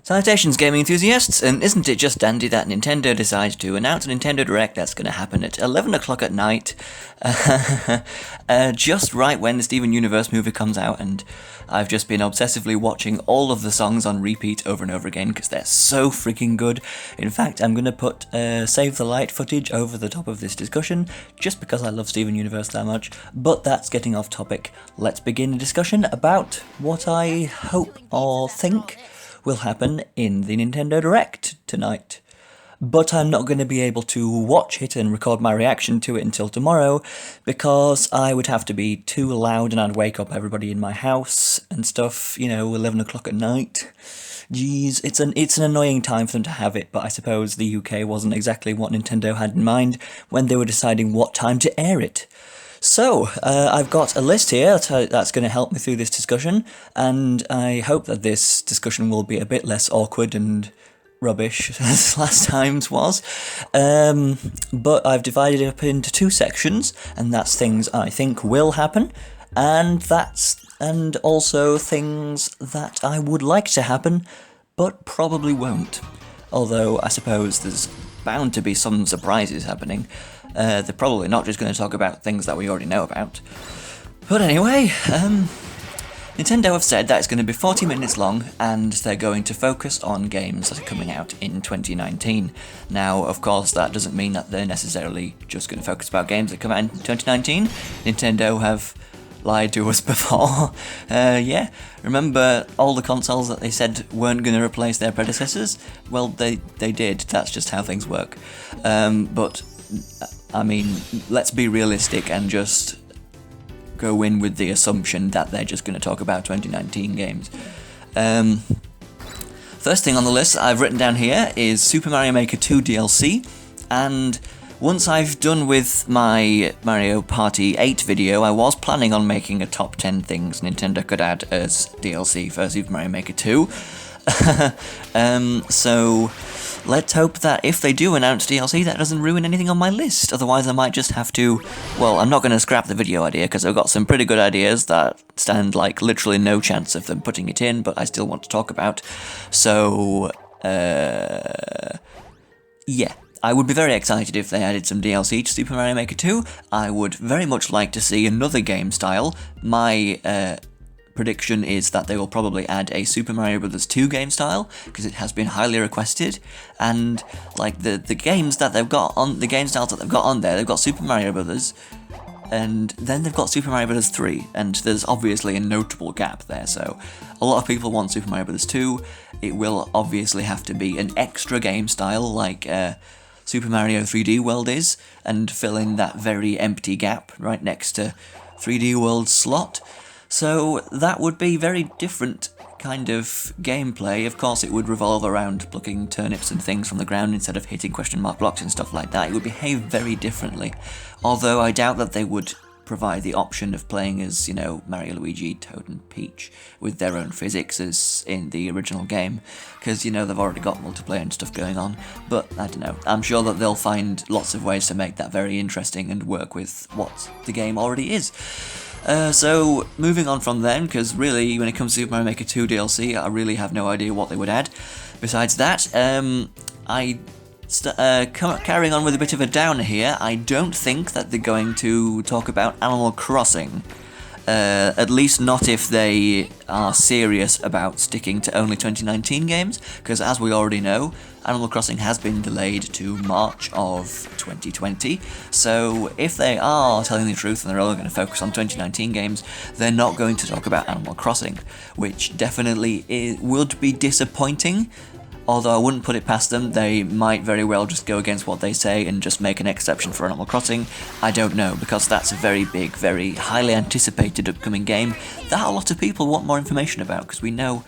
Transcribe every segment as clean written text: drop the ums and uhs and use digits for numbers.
Salutations, gaming enthusiasts, and isn't it just dandy that Nintendo decided to announce a Nintendo Direct that's going to happen at 11 o'clock at night, just right when the Steven Universe movie comes out, and I've just been obsessively watching all of the songs on repeat over and over again because they're so freaking good. In fact, I'm going to put Save the Light footage over the top of this discussion, just because I love Steven Universe that much, but that's getting off topic. Let's begin a discussion about what I hope or think will happen in the Nintendo Direct tonight. But I'm not going to be able to watch it and record my reaction to it until tomorrow, because I would have to be too loud and I'd wake up everybody in my house and stuff, 11 o'clock at night. Jeez, it's an annoying time for them to have it, but I suppose the UK wasn't exactly what Nintendo had in mind when they were deciding what time to air it. So, I've got a list here that's going to help me through this discussion, and I hope that this discussion will be a bit less awkward and rubbish as last time's was. But I've divided it up into two sections, and that's things I think will happen, and also things that I would like to happen, but probably won't. Although, I suppose there's bound to be some surprises happening. They're probably not just going to talk about things that we already know about. But anyway, Nintendo have said that it's going to be 40 minutes long, and they're going to focus on games that are coming out in 2019. Now, of course, that doesn't mean that they're necessarily just going to focus about games that come out in 2019. Nintendo have lied to us before. Remember all the consoles that they said weren't going to replace their predecessors? Well, they did. That's just how things work. But I mean, let's be realistic and just go in with the assumption that they're just going to talk about 2019 games. First thing on the list I've written down here is Super Mario Maker 2 DLC, and once I've done with my Mario Party 8 video, I was planning on making a top 10 things Nintendo could add as DLC for Super Mario Maker 2. So let's hope that if they do announce DLC, that doesn't ruin anything on my list. Otherwise, I might just have to... Well, I'm not going to scrap the video idea, because I've got some pretty good ideas that stand literally no chance of them putting it in, but I still want to talk about. So, yeah. I would be very excited if they added some DLC to Super Mario Maker 2. I would very much like to see another game style. My prediction is that they will probably add a Super Mario Bros. 2 game style, because it has been highly requested, and the games that they've got on the game styles that they've got on there, they've got Super Mario Bros. And then they've got Super Mario Bros. 3, and there's obviously a notable gap there, so a lot of people want Super Mario Bros. 2. It will obviously have to be an extra game style like Super Mario 3D World is, and fill in that very empty gap right next to 3D World slot. So that would be very different kind of gameplay. Of course, it would revolve around plucking turnips and things from the ground instead of hitting question mark blocks and stuff like that. It would behave very differently. Although I doubt that they would provide the option of playing as, Mario, Luigi, Toad and Peach with their own physics as in the original game, because, they've already got multiplayer and stuff going on. But, I don't know, I'm sure that they'll find lots of ways to make that very interesting and work with what the game already is. So, moving on from then, because really, when it comes to Super Mario Maker 2 DLC, I really have no idea what they would add. Besides that, carrying on with a bit of a downer here, I don't think that they're going to talk about Animal Crossing. At least not if they are serious about sticking to only 2019 games, because as we already know, Animal Crossing has been delayed to March of 2020, so if they are telling the truth and they're only going to focus on 2019 games, they're not going to talk about Animal Crossing, which definitely would be disappointing. Although I wouldn't put it past them, they might very well just go against what they say and just make an exception for Animal Crossing. I don't know, because that's a very big, very highly anticipated upcoming game that a lot of people want more information about, because we know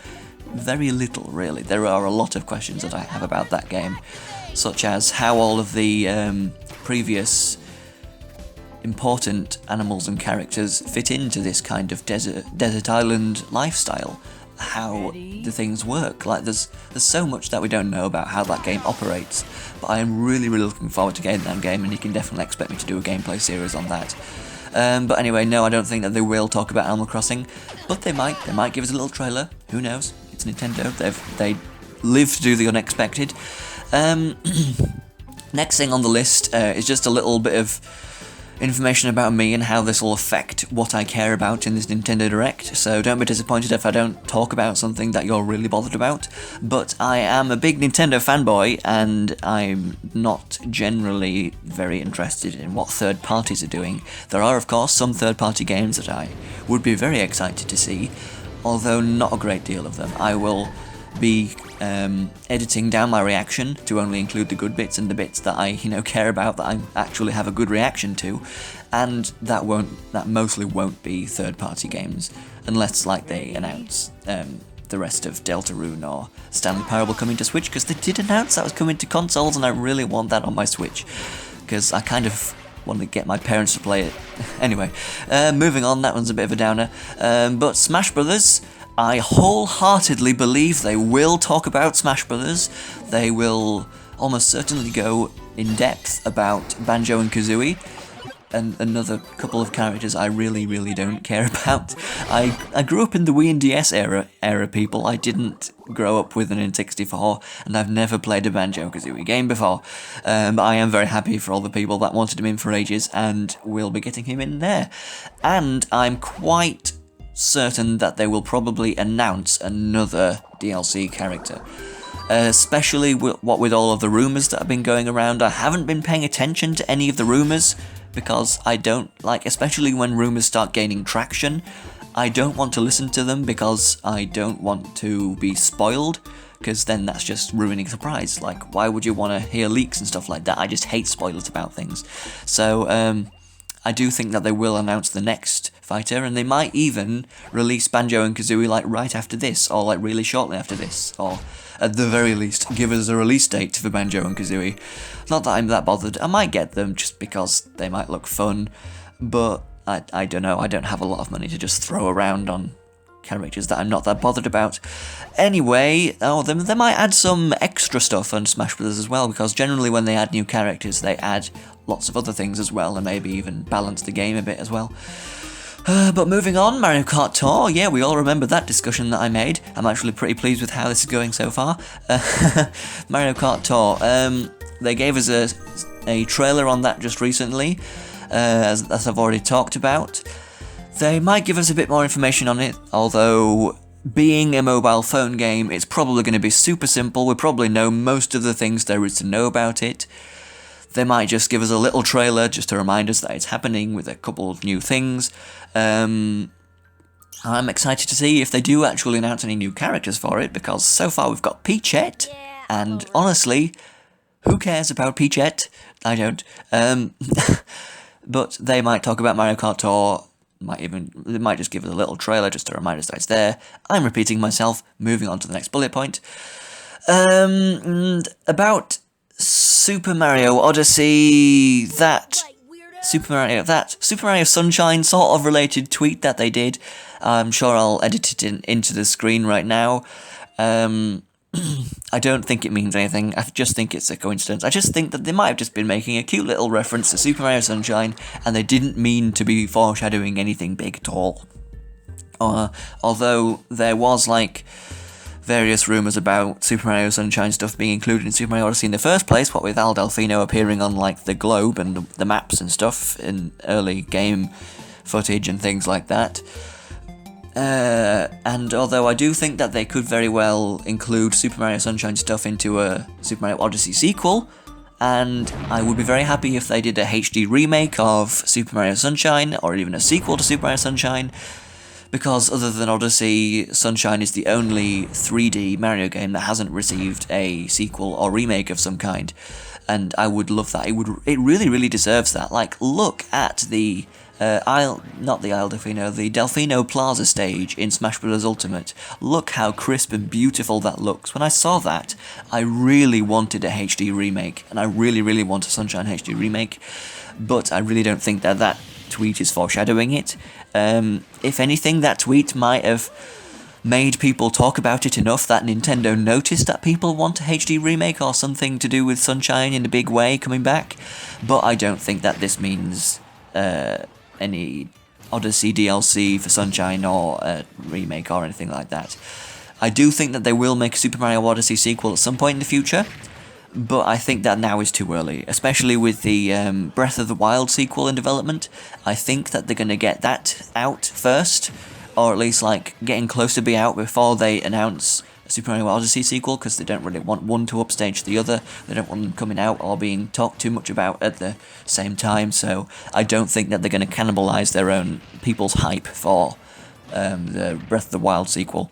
very little, really. There are a lot of questions that I have about that game, such as how all of the previous important animals and characters fit into this kind of desert island lifestyle. How the things work. There's so much that we don't know about how that game operates, but I am really looking forward to getting that game, and you can definitely expect me to do a gameplay series on that. But anyway, no, I don't think that they will talk about Animal Crossing, but they might give us a little trailer. Who knows? It's Nintendo. They live to do the unexpected. Next thing on the list is just a little bit of information about me and how this will affect what I care about in this Nintendo Direct, so don't be disappointed if I don't talk about something that you're really bothered about, but I am a big Nintendo fanboy, and I'm not generally very interested in what third parties are doing. There are, of course, some third-party games that I would be very excited to see, although not a great deal of them. I will be editing down my reaction to only include the good bits and the bits that I care about, that I actually have a good reaction to, and that mostly won't be third-party games unless like they announce the rest of Deltarune or Stanley Parable coming to Switch, because they did announce that was coming to consoles, and I really want that on my Switch because I kind of want to get my parents to play it. Anyway, moving on, that one's a bit of a downer, but Smash Brothers, I wholeheartedly believe they will talk about Smash Brothers. They will almost certainly go in depth about Banjo and Kazooie, and another couple of characters I really, really don't care about. I grew up in the Wii and DS era people. I didn't grow up with an N64, and I've never played a Banjo and Kazooie game before. But I am very happy for all the people that wanted him in for ages, and will be getting him in there. And I'm quite certain that they will probably announce another DLC character. Especially what with all of the rumours that have been going around. I haven't been paying attention to any of the rumours, because I don't like, especially when rumours start gaining traction, I don't want to listen to them because I don't want to be spoiled, because then that's just ruining the surprise. Like, why would you want to hear leaks and stuff like that? I just hate spoilers about things. So, I do think that they will announce the next fighter, and they might even release Banjo and Kazooie like right after this, or like really shortly after this, or at the very least give us a release date for Banjo and Kazooie. Not that I'm that bothered. I might get them just because they might look fun, but I don't know. I don't have a lot of money to just throw around on characters that I'm not that bothered about. Anyway, they might add some extra stuff on Smash Bros. As well, because generally when they add new characters, they add lots of other things as well, and maybe even balance the game a bit as well. But moving on, Mario Kart Tour, yeah, we all remember that discussion that I made. I'm actually pretty pleased with how this is going so far. Mario Kart Tour, they gave us a trailer on that just recently, as I've already talked about. They might give us a bit more information on it, although being a mobile phone game, it's probably going to be super simple. We probably know most of the things there is to know about it. They might just give us a little trailer just to remind us that it's happening with a couple of new things. I'm excited to see if they do actually announce any new characters for it, because so far we've got Peachette, and honestly, who cares about Peachette? I don't. But they might talk about Mario Kart Tour. They might just give us a little trailer just to remind us that it's there. I'm repeating myself. Moving on to the next bullet point. About Super Mario Odyssey, Super Mario Sunshine sort of related tweet that they did. I'm sure I'll edit it into the screen right now. I don't think it means anything. I just think it's a coincidence. I just think that they might have just been making a cute little reference to Super Mario Sunshine, and they didn't mean to be foreshadowing anything big at all. Although there was like various rumours about Super Mario Sunshine stuff being included in Super Mario Odyssey in the first place, what with Al Delfino appearing on like the globe and the maps and stuff in early game footage and things like that. And although I do think that they could very well include Super Mario Sunshine stuff into a Super Mario Odyssey sequel, and I would be very happy if they did a HD remake of Super Mario Sunshine, or even a sequel to Super Mario Sunshine, because other than Odyssey, Sunshine is the only 3D Mario game that hasn't received a sequel or remake of some kind, and I would love that. It really, really deserves that. Like, look at the the Delfino Plaza stage in Smash Bros. Ultimate. Look how crisp and beautiful that looks. When I saw that, I really wanted a HD remake, and I really, really want a Sunshine HD remake, but I really don't think that tweet is foreshadowing it. If anything, that tweet might have made people talk about it enough that Nintendo noticed that people want a HD remake or something to do with Sunshine in a big way coming back, but I don't think that this means any Odyssey DLC for Sunshine or a remake or anything like that. I do think that they will make a Super Mario Odyssey sequel at some point in the future, but I think that now is too early, especially with the Breath of the Wild sequel in development. I think that they're going to get that out first, or at least like getting close to be out before they announce a Super Mario Odyssey sequel, because they don't really want one to upstage the other. They don't want them coming out or being talked too much about at the same time, so I don't think that they're going to cannibalize their own people's hype for the Breath of the Wild sequel.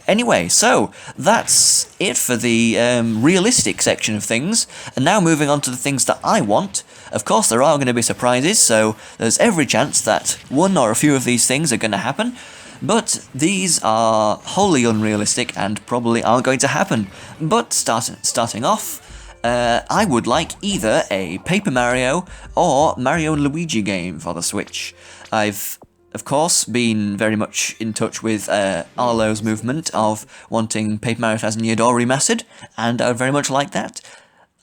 Anyway, so that's it for the realistic section of things, and now moving on to the things that I want. Of course, there are going to be surprises, so there's every chance that one or a few of these things are going to happen, but these are wholly unrealistic and probably aren't going to happen. But starting off, I would like either a Paper Mario or Mario and Luigi game for the Switch. I've of course, been very much in touch with Arlo's movement of wanting Paper Mario Thousand Year Door remastered, and I would very much like that.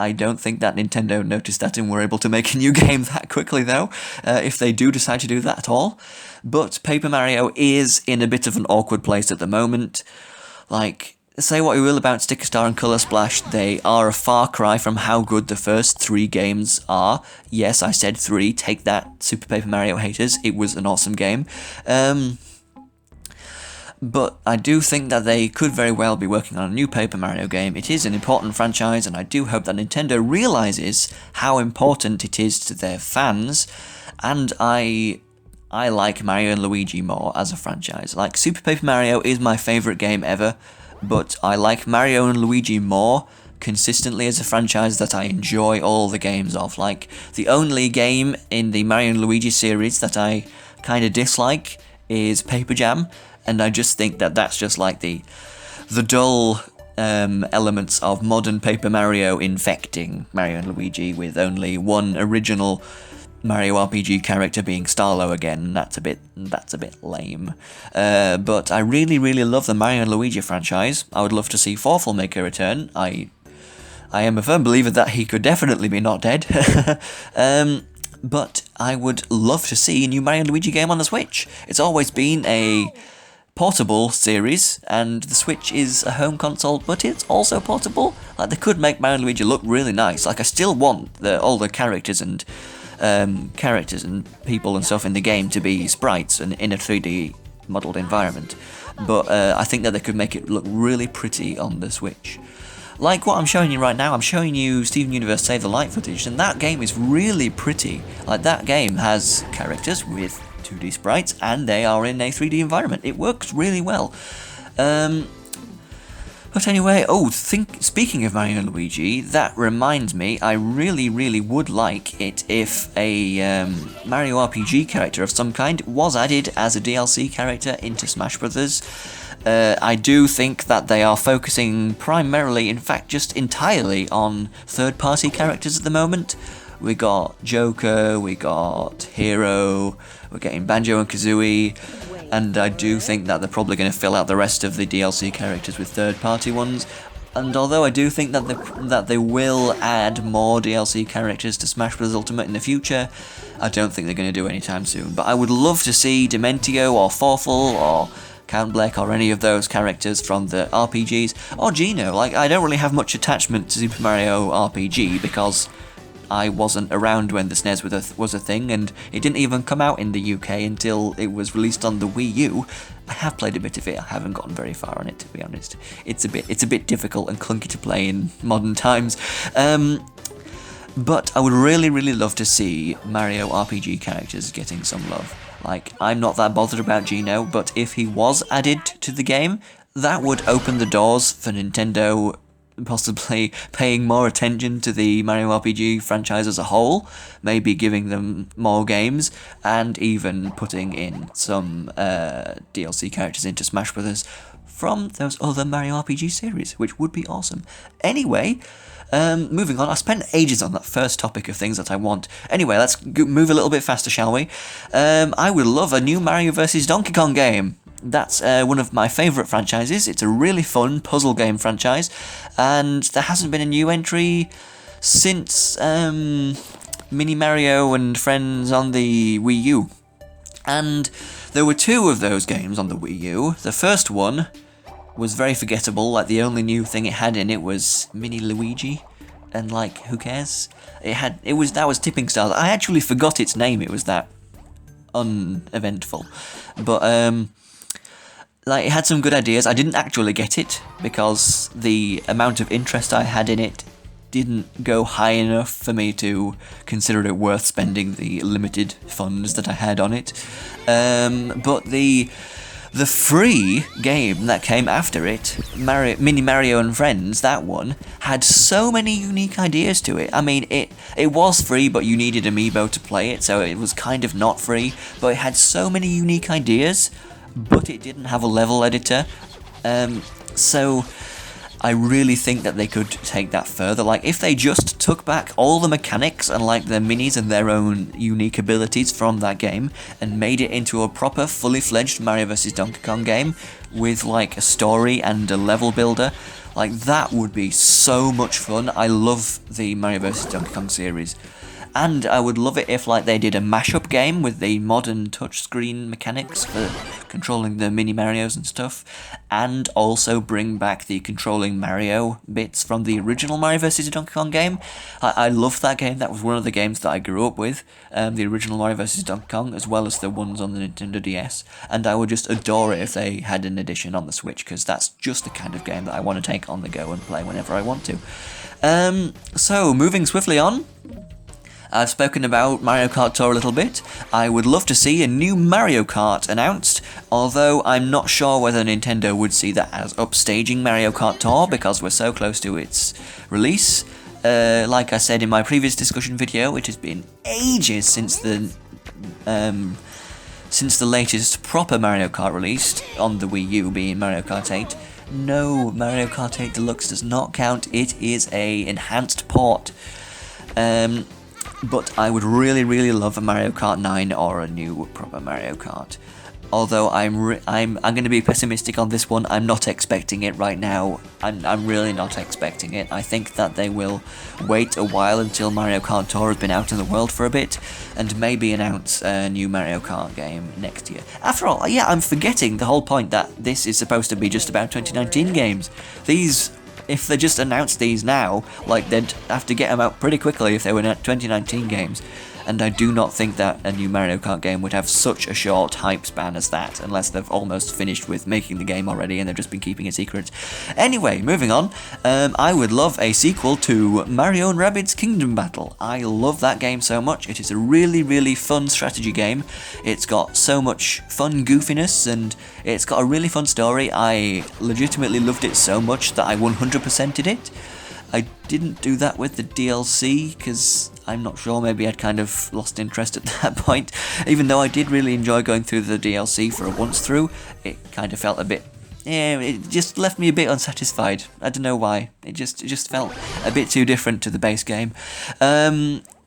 I don't think that Nintendo noticed that and were able to make a new game that quickly, though, if they do decide to do that at all. But Paper Mario is in a bit of an awkward place at the moment. Like, say what you will about Sticker Star and Colour Splash, they are a far cry from how good the first 3 games are. Yes, I said 3, take that, Super Paper Mario haters, it was an awesome game. But I do think that they could very well be working on a new Paper Mario game. It is an important franchise, and I do hope that Nintendo realises how important it is to their fans, and I like Mario and Luigi more as a franchise. Like, Super Paper Mario is my favourite game ever, but I like Mario and Luigi more consistently as a franchise that I enjoy all the games of. Like, the only game in the Mario and Luigi series that I kind of dislike is Paper Jam, and I just think that that's just like the dull elements of modern Paper Mario infecting Mario and Luigi with only one original Mario RPG character being Starlo again. That's a bit lame. But I really, really love the Mario and Luigi franchise. I would love to see Forful make a return. I am a firm believer that he could definitely be not dead. But I would love to see a new Mario and Luigi game on the Switch. It's always been a portable series, and the Switch is a home console, but it's also portable. Like, they could make Mario and Luigi look really nice. Like, I still want all the characters and people and stuff in the game to be sprites and in a 3D modelled environment, but I think that they could make it look really pretty on the Switch. Like what I'm showing you right now, I'm showing you Steven Universe Save the Light footage, and that game is really pretty. Like, that game has characters with 2D sprites, and they are in a 3D environment. It works really well. But anyway, speaking of Mario and Luigi, that reminds me, I really, really would like it if a Mario RPG character of some kind was added as a DLC character into Smash Bros. I do think that they are focusing primarily, in fact just entirely, on third-party characters at the moment. We got Joker, we got Hero, we're getting Banjo and Kazooie, and I do think that they're probably going to fill out the rest of the DLC characters with third-party ones. And although I do think that they will add more DLC characters to Smash Bros. Ultimate in the future, I don't think they're going to do it anytime soon. But I would love to see Dementio or Forful or Count Bleck or any of those characters from the RPGs, or Geno. Like, I don't really have much attachment to Super Mario RPG because I wasn't around when the SNES was a thing, and it didn't even come out in the UK until it was released on the Wii U. I have played a bit of it. I haven't gotten very far on it, to be honest. It's a bit difficult and clunky to play in modern times. But I would really, really love to see Mario RPG characters getting some love. Like, I'm not that bothered about Geno, but if he was added to the game, that would open the doors for Nintendo possibly paying more attention to the Mario RPG franchise as a whole, maybe giving them more games, and even putting in some DLC characters into Smash Bros. From those other Mario RPG series, which would be awesome. Anyway, moving on, I spent ages on that first topic of things that I want. Anyway, let's move a little bit faster, shall we? I would love a new Mario vs. Donkey Kong game. That's one of my favourite franchises. It's a really fun puzzle game franchise, and there hasn't been a new entry since Mini Mario and Friends on the Wii U. And there were 2 of those games on the Wii U. The first one was very forgettable. Like, the only new thing it had in it was Mini Luigi, and like, who cares? That was Tipping Stars. I actually forgot its name. It was that uneventful, but like, it had some good ideas. I didn't actually get it because the amount of interest I had in it didn't go high enough for me to consider it worth spending the limited funds that I had on it. But the free game that came after it, Mini Mario and Friends, that one, had so many unique ideas to it. I mean, it was free, but you needed Amiibo to play it, so it was kind of not free, but it had so many unique ideas, but it didn't have a level editor, so I really think that they could take that further. Like, if they just took back all the mechanics and like their minis and their own unique abilities from that game and made it into a proper, fully fledged Mario vs. Donkey Kong game with like a story and a level builder, like, that would be so much fun. I love the Mario vs. Donkey Kong series. And I would love it if, like, they did a mashup game with the modern touchscreen mechanics for controlling the mini Marios and stuff, and also bring back the controlling Mario bits from the original Mario vs. Donkey Kong game. I love that game. That was one of the games that I grew up with, the original Mario vs. Donkey Kong, as well as the ones on the Nintendo DS, and I would just adore it if they had an edition on the Switch, because that's just the kind of game that I want to take on the go and play whenever I want to. So, moving swiftly on, I've spoken about Mario Kart Tour a little bit. I would love to see a new Mario Kart announced, although I'm not sure whether Nintendo would see that as upstaging Mario Kart Tour because we're so close to its release. Like I said in my previous discussion video, it has been ages since the latest proper Mario Kart released on the Wii U, being Mario Kart 8. No, Mario Kart 8 Deluxe does not count. It is a enhanced port. But I would really, really love a Mario Kart 9 or a new proper Mario Kart. Although I'm going to be pessimistic on this one. I'm not expecting it right now. I'm really not expecting it. I think that they will wait a while until Mario Kart Tour has been out in the world for a bit, and maybe announce a new Mario Kart game next year. After all, yeah, I'm forgetting the whole point that this is supposed to be just about 2019 games. If they just announced these now, like, they'd have to get them out pretty quickly if they were 2019 games. And I do not think that a new Mario Kart game would have such a short hype span as that, unless they've almost finished with making the game already and they've just been keeping it secret. Anyway, moving on, I would love a sequel to Mario and Rabbids Kingdom Battle. I love that game so much. It is a really, really fun strategy game. It's got so much fun goofiness, and it's got a really fun story. I legitimately loved it so much that I 100%ed it. I didn't do that with the DLC, because I'm not sure, maybe I'd kind of lost interest at that point. Even though I did really enjoy going through the DLC for a once through, it kind of felt a bit, it just left me a bit unsatisfied. I don't know why, it just felt a bit too different to the base game.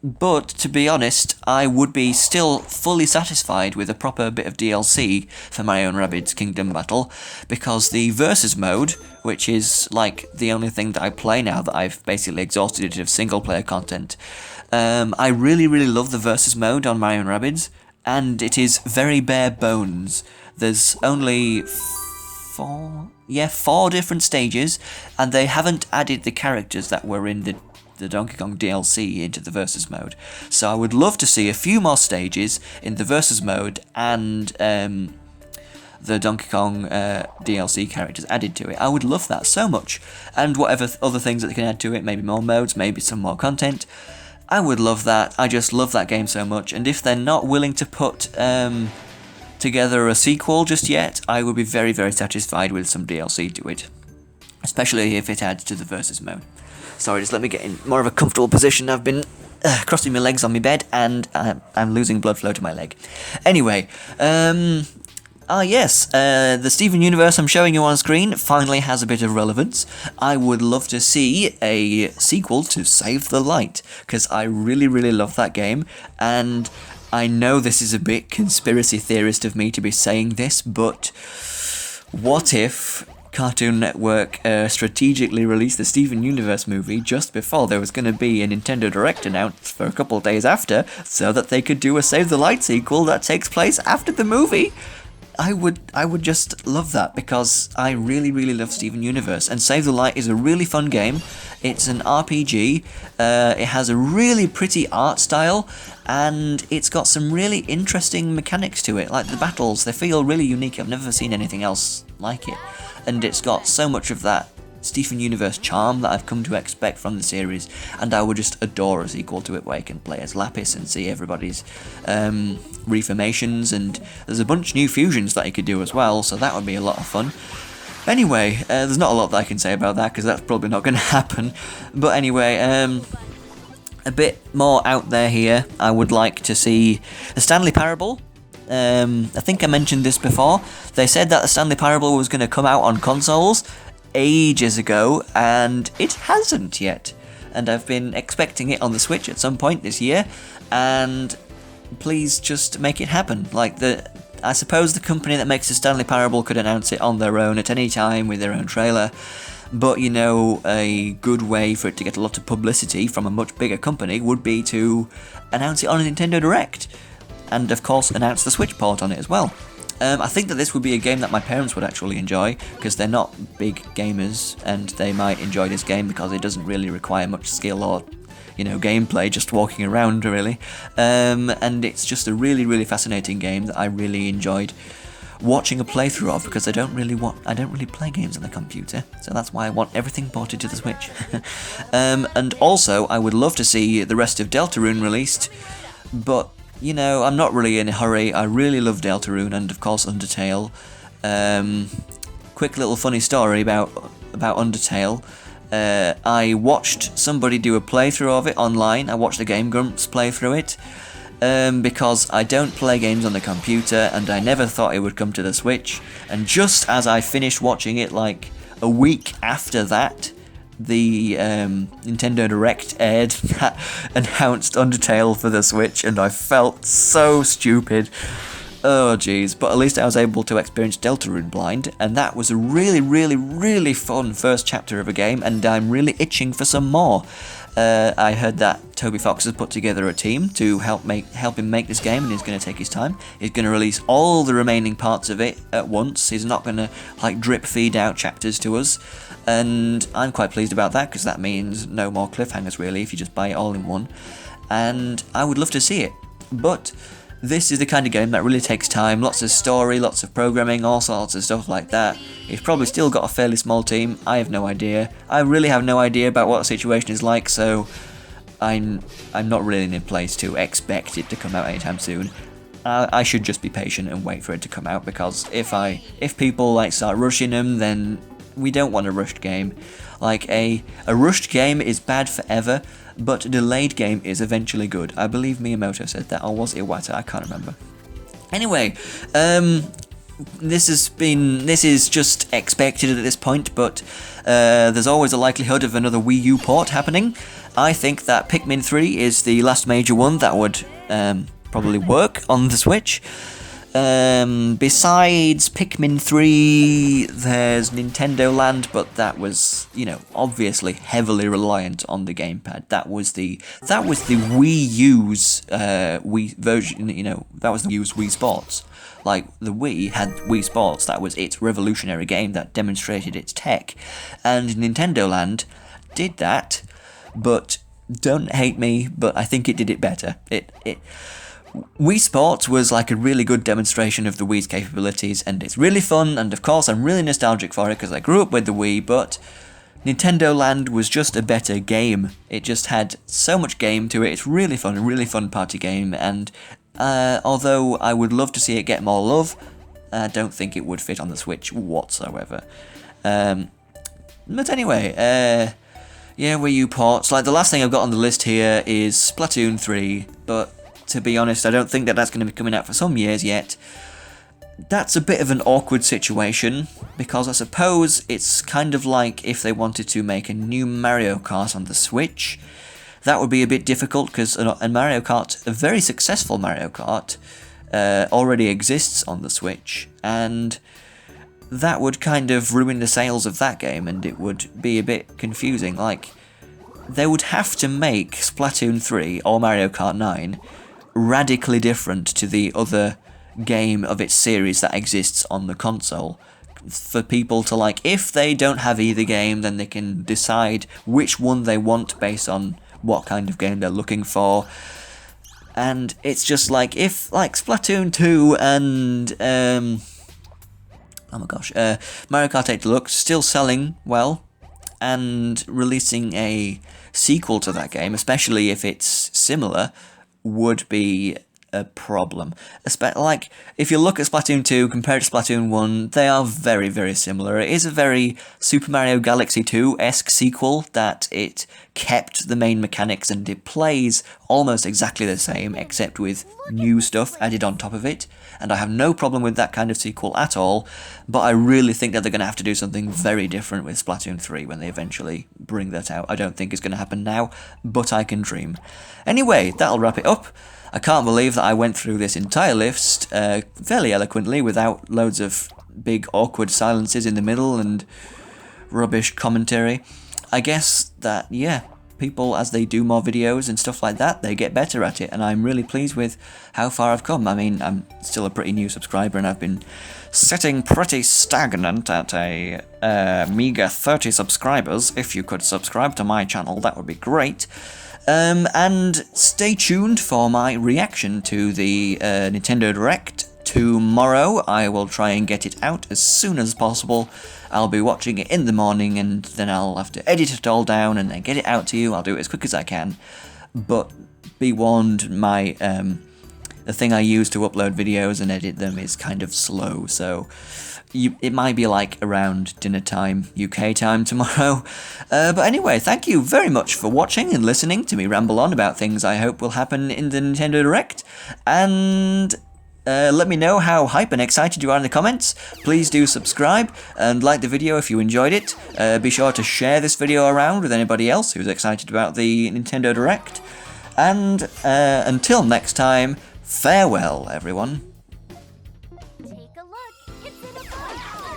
But, to be honest, I would be still fully satisfied with a proper bit of DLC for Mario & Rabbids Kingdom Battle, because the Versus mode, which is, like, the only thing that I play now that I've basically exhausted it of single-player content, I really, really love the Versus mode on Mario & Rabbids, and it is very bare bones. There's only four different stages, and they haven't added the characters that were in the Donkey Kong DLC into the Versus mode. So I would love to see a few more stages in the Versus mode and the Donkey Kong DLC characters added to it. I would love that so much. And whatever other things that they can add to it, maybe more modes, maybe some more content. I would love that. I just love that game so much. And if they're not willing to put together a sequel just yet, I would be very, very satisfied with some DLC to it. Especially if it adds to the Versus mode. Sorry, just let me get in more of a comfortable position. I've been crossing my legs on my bed, and I'm losing blood flow to my leg. Anyway, yes, the Steven Universe I'm showing you on screen finally has a bit of relevance. I would love to see a sequel to Save the Light, because I really, really love that game, and I know this is a bit conspiracy theorist of me to be saying this, but what if Cartoon Network strategically released the Steven Universe movie just before there was going to be a Nintendo Direct announced for a couple of days after, so that they could do a Save the Light sequel that takes place after the movie? I would just love that, because I really, really love Steven Universe, and Save the Light is a really fun game. It's an RPG, it has a really pretty art style, and it's got some really interesting mechanics to it, like the battles, they feel really unique. I've never seen anything else like it, and it's got so much of that Steven Universe charm that I've come to expect from the series, and I would just adore a sequel to it where you can play as Lapis and see everybody's reformations, and there's a bunch of new fusions that you could do as well, so that would be a lot of fun. Anyway, there's not a lot that I can say about that, because that's probably not going to happen, but anyway, a bit more out there here, I would like to see the Stanley Parable. I think I mentioned this before. They said that the Stanley Parable was going to come out on consoles ages ago, and it hasn't yet, and I've been expecting it on the Switch at some point this year, and please just make it happen. Like, I suppose the company that makes the Stanley Parable could announce it on their own at any time with their own trailer, but you know, a good way for it to get a lot of publicity from a much bigger company would be to announce it on a Nintendo Direct, and of course announce the Switch port on it as well. I think that this would be a game that my parents would actually enjoy, because they're not big gamers, and they might enjoy this game because it doesn't really require much skill or, you know, gameplay, just walking around, really. And it's just a really, really fascinating game that I really enjoyed watching a playthrough of, because I don't really play games on the computer, so that's why I want everything ported to the Switch. And also, I would love to see the rest of Deltarune released, but you know, I'm not really in a hurry. I really love Deltarune and, of course, Undertale. Quick little funny story about Undertale. I watched somebody do a playthrough of it online. I watched the Game Grumps play through it, because I don't play games on the computer, and I never thought it would come to the Switch. And just as I finished watching it, like a week after that, the Nintendo Direct aired that announced Undertale for the Switch, and I felt so stupid. Oh jeez, but at least I was able to experience Deltarune blind, and that was a really, really, really fun first chapter of a game, and I'm really itching for some more. I heard that Toby Fox has put together a team to help him make this game, and he's going to take his time. He's going to release all the remaining parts of it at once. He's not going to like drip feed out chapters to us, and I'm quite pleased about that, because that means no more cliffhangers really if you just buy it all in one, and I would love to see it. But this is the kind of game that really takes time, lots of story, lots of programming, all sorts of stuff like that. It's probably still got a fairly small team, I have no idea. I really have no idea about what the situation is like, so I'm not really in a place to expect it to come out anytime soon. I should just be patient and wait for it to come out, because if people like start rushing them, then we don't want a rushed game. Like, a rushed game is bad forever, but a delayed game is eventually good. I believe Miyamoto said that, or was it Iwata? I can't remember. Anyway, this is just expected at this point, but there's always a likelihood of another Wii U port happening. I think that Pikmin 3 is the last major one that would probably work on the Switch. Besides Pikmin 3, there's Nintendo Land, but that was, you know, obviously heavily reliant on the gamepad. That was the Wii U's Wii version, you know, that was the Wii U's Wii Sports. Like, the Wii had Wii Sports, that was its revolutionary game that demonstrated its tech. And Nintendo Land did that, but don't hate me, but I think it did it better. Wii Sports was like a really good demonstration of the Wii's capabilities, and it's really fun, and of course I'm really nostalgic for it because I grew up with the Wii, but Nintendo Land was just a better game. It just had so much game to it. It's really fun, a really fun party game, and although I would love to see it get more love, I don't think it would fit on the Switch whatsoever. But anyway, yeah, Wii U ports. Like, the last thing I've got on the list here is Splatoon 3, but to be honest, I don't think that that's going to be coming out for some years yet. That's a bit of an awkward situation, because I suppose it's kind of like if they wanted to make a new Mario Kart on the Switch. That would be a bit difficult, because a Mario Kart, a very successful Mario Kart, already exists on the Switch, and that would kind of ruin the sales of that game, and it would be a bit confusing. Like, they would have to make Splatoon 3 or Mario Kart 9 radically different to the other game of its series that exists on the console. For people to like, if they don't have either game, then they can decide which one they want based on what kind of game they're looking for. And it's just like, if like Splatoon 2 and Mario Kart 8 Deluxe still selling well, and releasing a sequel to that game, especially if it's similar, would be a problem. Like, if you look at Splatoon 2 compared to Splatoon 1, they are very, very similar. It is a very Super Mario Galaxy 2-esque sequel, that it kept the main mechanics and it plays almost exactly the same, except with new stuff added on top of it, and I have no problem with that kind of sequel at all, but I really think that they're going to have to do something very different with Splatoon 3 when they eventually bring that out. I don't think it's going to happen now, but I can dream. Anyway, that'll wrap it up. I can't believe that I went through this entire list fairly eloquently without loads of big awkward silences in the middle and rubbish commentary. I guess that, yeah, people, as they do more videos and stuff like that, they get better at it, and I'm really pleased with how far I've come. I mean, I'm still a pretty new subscriber, and I've been sitting pretty stagnant at a meager 30 subscribers. If you could subscribe to my channel, that would be great. And stay tuned for my reaction to the Nintendo Direct tomorrow. I will try and get it out as soon as possible. I'll be watching it in the morning, and then I'll have to edit it all down and then get it out to you. I'll do it as quick as I can. But be warned, my the thing I use to upload videos and edit them is kind of slow, so it might be like around dinner time, UK time tomorrow. But anyway, thank you very much for watching and listening to me ramble on about things I hope will happen in the Nintendo Direct. And let me know how hype and excited you are in the comments. Please do subscribe and like the video if you enjoyed it. Be sure to share this video around with anybody else who's excited about the Nintendo Direct. And until next time, farewell everyone. Take a look, it's in a box.